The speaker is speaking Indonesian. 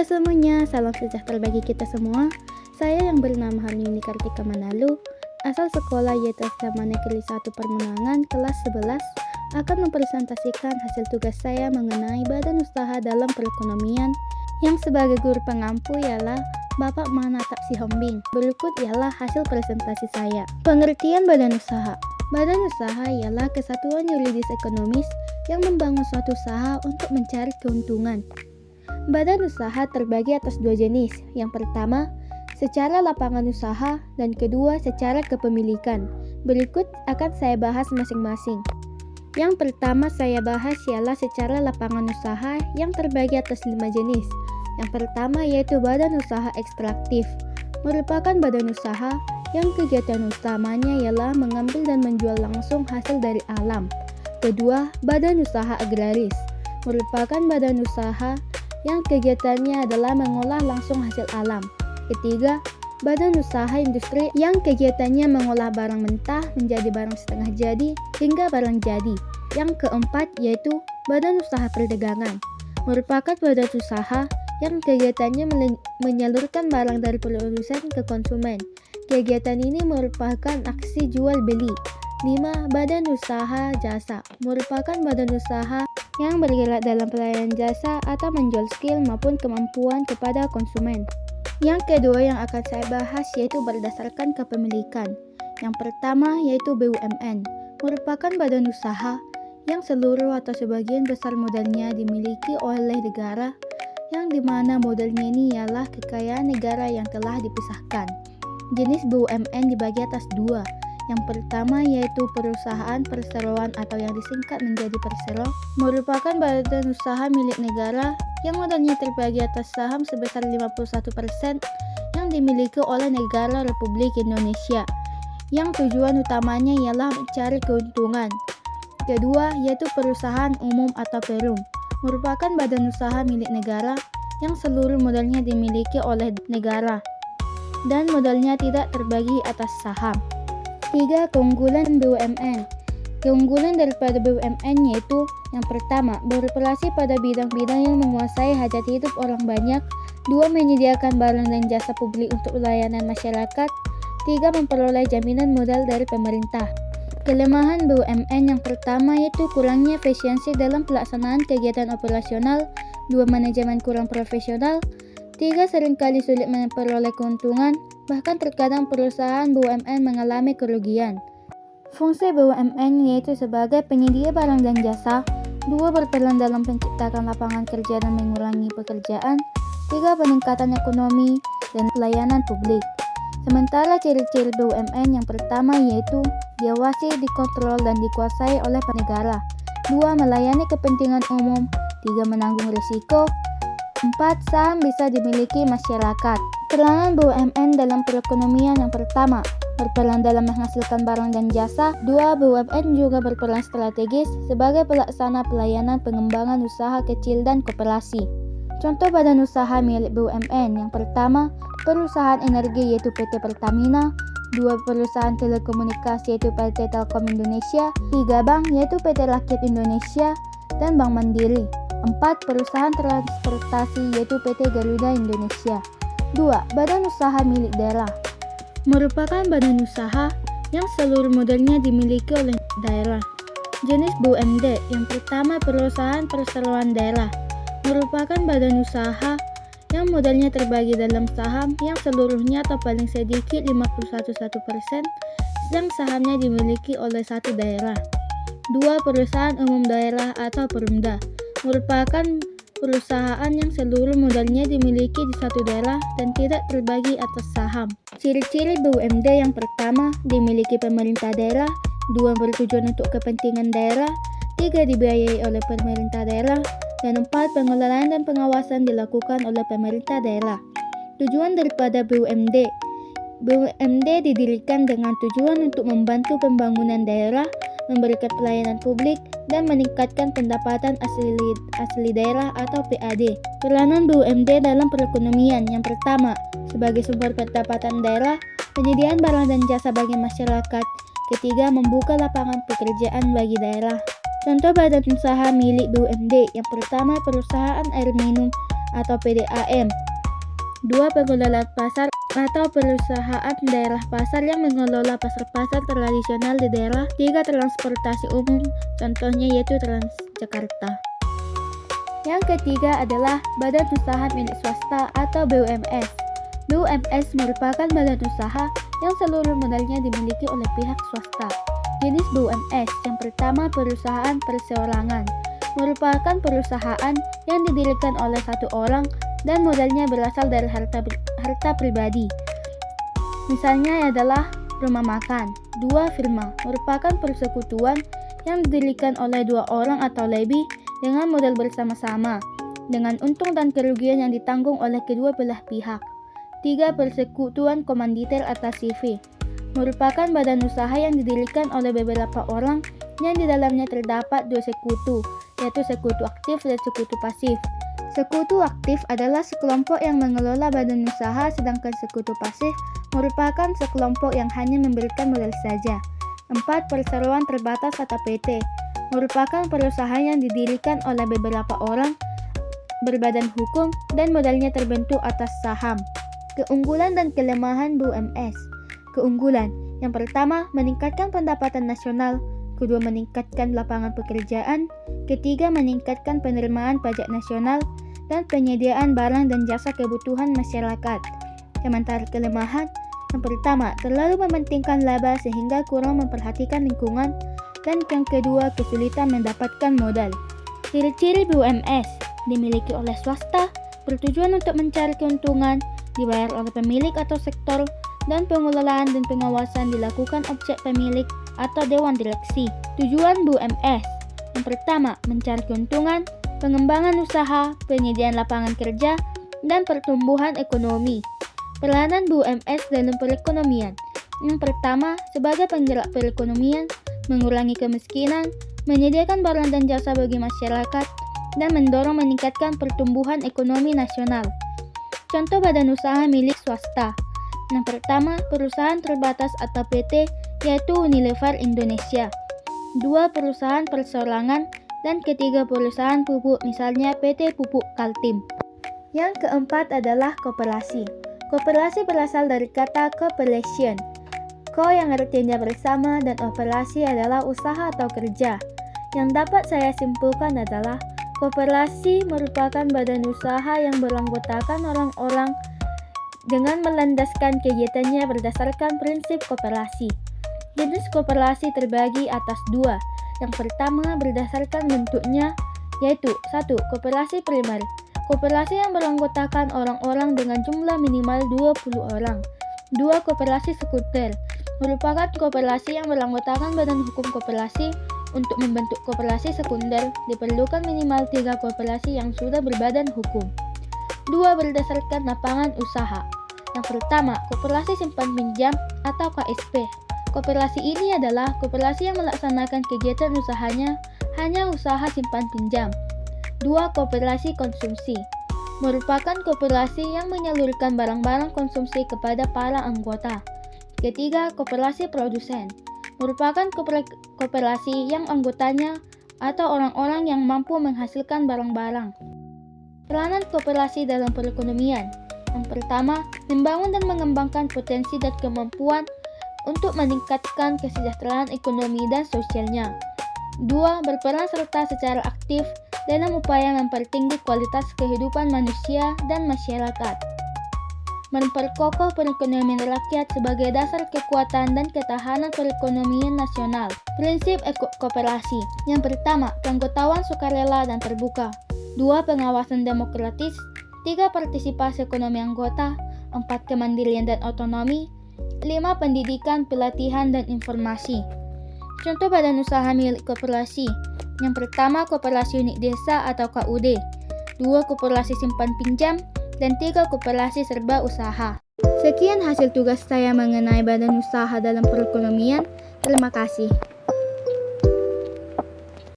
semuanya, salam sejahtera bagi kita semua. Saya yang bernama Harmini Kartika Manalu, asal sekolah YTSDA Negeri 1 Permenangan kelas 11, akan mempresentasikan hasil tugas saya mengenai badan usaha dalam perekonomian yang sebagai guru pengampu ialah Bapak Manatap Sihombing. Berikut ialah hasil presentasi saya. Pengertian badan usaha. Badan usaha ialah kesatuan yuridis ekonomis yang membangun suatu usaha untuk mencari keuntungan. Badan usaha terbagi atas dua jenis. Yang pertama, secara lapangan usaha, dan kedua, secara kepemilikan. Berikut akan saya bahas masing-masing. Yang pertama saya bahas ialah secara lapangan usaha yang terbagi atas 5 jenis. Yang pertama yaitu badan usaha ekstraktif, merupakan badan usaha yang kegiatan utamanya ialah mengambil dan menjual langsung hasil dari alam. Kedua, badan usaha agraris, merupakan badan usaha yang kegiatannya adalah mengolah langsung hasil alam. Ketiga, badan usaha industri yang kegiatannya mengolah barang mentah menjadi barang setengah jadi hingga barang jadi. Yang keempat yaitu badan usaha perdagangan, merupakan badan usaha yang kegiatannya menyalurkan barang dari produsen ke konsumen. Kegiatan ini merupakan aksi jual beli. 5. Badan usaha jasa, merupakan badan usaha yang bergerak dalam pelayanan jasa atau menjual skill maupun kemampuan kepada konsumen. Yang kedua yang akan saya bahas yaitu berdasarkan kepemilikan. Yang pertama yaitu BUMN, merupakan badan usaha yang seluruh atau sebagian besar modalnya dimiliki oleh negara, yang dimana modalnya ini ialah kekayaan negara yang telah dipisahkan. Jenis BUMN dibagi atas dua. Yang pertama yaitu perusahaan perseroan atau yang disingkat menjadi persero, merupakan badan usaha milik negara yang modalnya terbagi atas saham sebesar 51% yang dimiliki oleh negara Republik Indonesia, yang tujuan utamanya ialah mencari keuntungan. Kedua yaitu perusahaan umum atau perum, merupakan badan usaha milik negara yang seluruh modalnya dimiliki oleh negara dan modalnya tidak terbagi atas saham. 3. Keunggulan BUMN. Keunggulan daripada BUMN yaitu yang pertama, beroperasi pada bidang-bidang yang menguasai hajat hidup orang banyak. 2. Menyediakan barang dan jasa publik untuk layanan masyarakat. 3. Memperoleh jaminan modal dari pemerintah. Kelemahan BUMN yang pertama yaitu kurangnya efisiensi dalam pelaksanaan kegiatan operasional. 2. Manajemen kurang profesional. 3. Seringkali sulit memperoleh keuntungan, bahkan terkadang perusahaan BUMN mengalami kerugian. Fungsi BUMN yaitu sebagai penyedia barang dan jasa. 2. Berperan dalam menciptakan lapangan kerja dan mengurangi pekerjaan. 3. Peningkatan ekonomi dan pelayanan publik. Sementara ciri-ciri BUMN yang pertama yaitu diawasi, dikontrol, dan dikuasai oleh negara. 2. Melayani kepentingan umum. 3. Menanggung risiko. 4. Saham bisa dimiliki masyarakat. Peranan BUMN dalam perekonomian yang pertama, berperan dalam menghasilkan barang dan jasa. 2. BUMN juga berperan strategis sebagai pelaksana pelayanan pengembangan usaha kecil dan koperasi. Contoh badan usaha milik BUMN yang pertama, perusahaan energi yaitu PT Pertamina. 2. Perusahaan telekomunikasi yaitu PT Telkom Indonesia. 3. Bank yaitu PT Rakyat Indonesia dan Bank Mandiri. 4. Perusahaan transportasi yaitu PT Garuda Indonesia. 2. Badan usaha milik daerah, merupakan badan usaha yang seluruh modalnya dimiliki oleh daerah. Jenis BUMD yang pertama, perusahaan perseroan daerah, merupakan badan usaha yang modalnya terbagi dalam saham yang seluruhnya atau paling sedikit 51% yang sahamnya dimiliki oleh satu daerah. 2. Perusahaan umum daerah atau Perumda, merupakan perusahaan yang seluruh modalnya dimiliki di satu daerah dan tidak terbagi atas saham. Ciri-ciri BUMD yang pertama, dimiliki pemerintah daerah. 2. Bertujuan untuk kepentingan daerah. 3. Dibiayai oleh pemerintah daerah. Dan 4. Pengelolaan dan pengawasan dilakukan oleh pemerintah daerah. Tujuan daripada BUMD. BUMD didirikan dengan tujuan untuk membantu pembangunan daerah, memberikan pelayanan publik, dan meningkatkan pendapatan asli daerah atau PAD. Peranan BUMD dalam perekonomian yang pertama, sebagai sumber pendapatan daerah, penyediaan barang dan jasa bagi masyarakat. Ketiga, membuka lapangan pekerjaan bagi daerah. Contoh badan usaha milik BUMD yang pertama, perusahaan air minum atau PDAM. 2. Pengelola pasar atau perusahaan daerah pasar yang mengelola pasar-pasar tradisional di daerah. 3. Transportasi umum, contohnya yaitu Transjakarta. Yang ketiga adalah badan usaha milik swasta atau BUMS. BUMS merupakan badan usaha yang seluruh modalnya dimiliki oleh pihak swasta. Jenis BUMS yang pertama, perusahaan perseorangan, merupakan perusahaan yang didirikan oleh satu orang dan modalnya berasal dari harta pribadi. Misalnya adalah rumah makan. 2. Firma, merupakan persekutuan yang didirikan oleh dua orang atau lebih dengan modal bersama-sama, dengan untung dan kerugian yang ditanggung oleh kedua belah pihak. 3. Persekutuan komanditer atau CV, merupakan badan usaha yang didirikan oleh beberapa orang yang di dalamnya terdapat dua sekutu, yaitu sekutu aktif dan sekutu pasif. Sekutu aktif adalah sekelompok yang mengelola badan usaha, sedangkan sekutu pasif merupakan sekelompok yang hanya memberikan modal saja. 4. Perseroan terbatas atau PT, merupakan perusahaan yang didirikan oleh beberapa orang berbadan hukum dan modalnya terbentuk atas saham. Keunggulan dan kelemahan BUMS. Keunggulan, yang pertama, meningkatkan pendapatan nasional. Kedua, meningkatkan lapangan pekerjaan. Ketiga, meningkatkan penerimaan pajak nasional dan penyediaan barang dan jasa kebutuhan masyarakat. Sementara kelemahan, yang pertama, terlalu mementingkan laba sehingga kurang memperhatikan lingkungan, dan yang kedua, kesulitan mendapatkan modal. Ciri-ciri BUMS: dimiliki oleh swasta, bertujuan untuk mencari keuntungan, dibayar oleh pemilik atau sektor, dan pengelolaan dan pengawasan dilakukan objek pemilik atau dewan direksi. Tujuan BUMS: yang pertama, mencari keuntungan, pengembangan usaha, penyediaan lapangan kerja, dan pertumbuhan ekonomi. Peranan BUMS dalam perekonomian: yang pertama, sebagai penggerak perekonomian, mengurangi kemiskinan, menyediakan barang dan jasa bagi masyarakat, dan mendorong meningkatkan pertumbuhan ekonomi nasional. Contoh badan usaha milik swasta: yang pertama, perusahaan terbatas atau PT, yaitu Unilever Indonesia. 2. Perusahaan perseorangan, dan ketiga, perusahaan pupuk, misalnya PT Pupuk Kaltim. Yang keempat adalah koperasi. Koperasi berasal dari kata cooperation. Co yang artinya bersama dan operasi adalah usaha atau kerja. Yang dapat saya simpulkan adalah koperasi merupakan badan usaha yang beranggotakan orang-orang dengan melandaskan kegiatannya berdasarkan prinsip koperasi. Jenis koperasi terbagi atas dua. Yang pertama, berdasarkan bentuknya, yaitu 1. Koperasi primer, koperasi yang beranggotakan orang-orang dengan jumlah minimal 20 orang. 2. Koperasi sekunder, merupakan koperasi yang beranggotakan badan hukum koperasi. Untuk membentuk koperasi sekunder, diperlukan minimal 3 koperasi yang sudah berbadan hukum. 2. Berdasarkan lapangan usaha. Yang pertama, koperasi simpan pinjam atau KSP. Koperasi ini adalah koperasi yang melaksanakan kegiatan usahanya hanya usaha simpan pinjam. 2. Koperasi konsumsi, merupakan koperasi yang menyalurkan barang-barang konsumsi kepada para anggota. Ketiga, koperasi produsen, merupakan koperasi yang anggotanya atau orang-orang yang mampu menghasilkan barang-barang. Peranan koperasi dalam perekonomian: yang pertama, membangun dan mengembangkan potensi dan kemampuan untuk meningkatkan kesejahteraan ekonomi dan sosialnya. 2. Berperan serta secara aktif dalam upaya mempertinggi kualitas kehidupan manusia dan masyarakat. Memperkokoh perekonomian rakyat sebagai dasar kekuatan dan ketahanan perekonomian nasional. Prinsip koperasi: yang pertama, keanggotaan sukarela dan terbuka. 2. Pengawasan demokratis. 3. Partisipasi ekonomi anggota. 4. Kemandirian dan otonomi. 5. Pendidikan, pelatihan, dan informasi. Contoh badan usaha milik koperasi: yang pertama, koperasi unit desa atau KUD. 2. Koperasi simpan pinjam. Dan 3. Koperasi serba usaha. Sekian hasil tugas saya mengenai badan usaha dalam perekonomian. Terima kasih.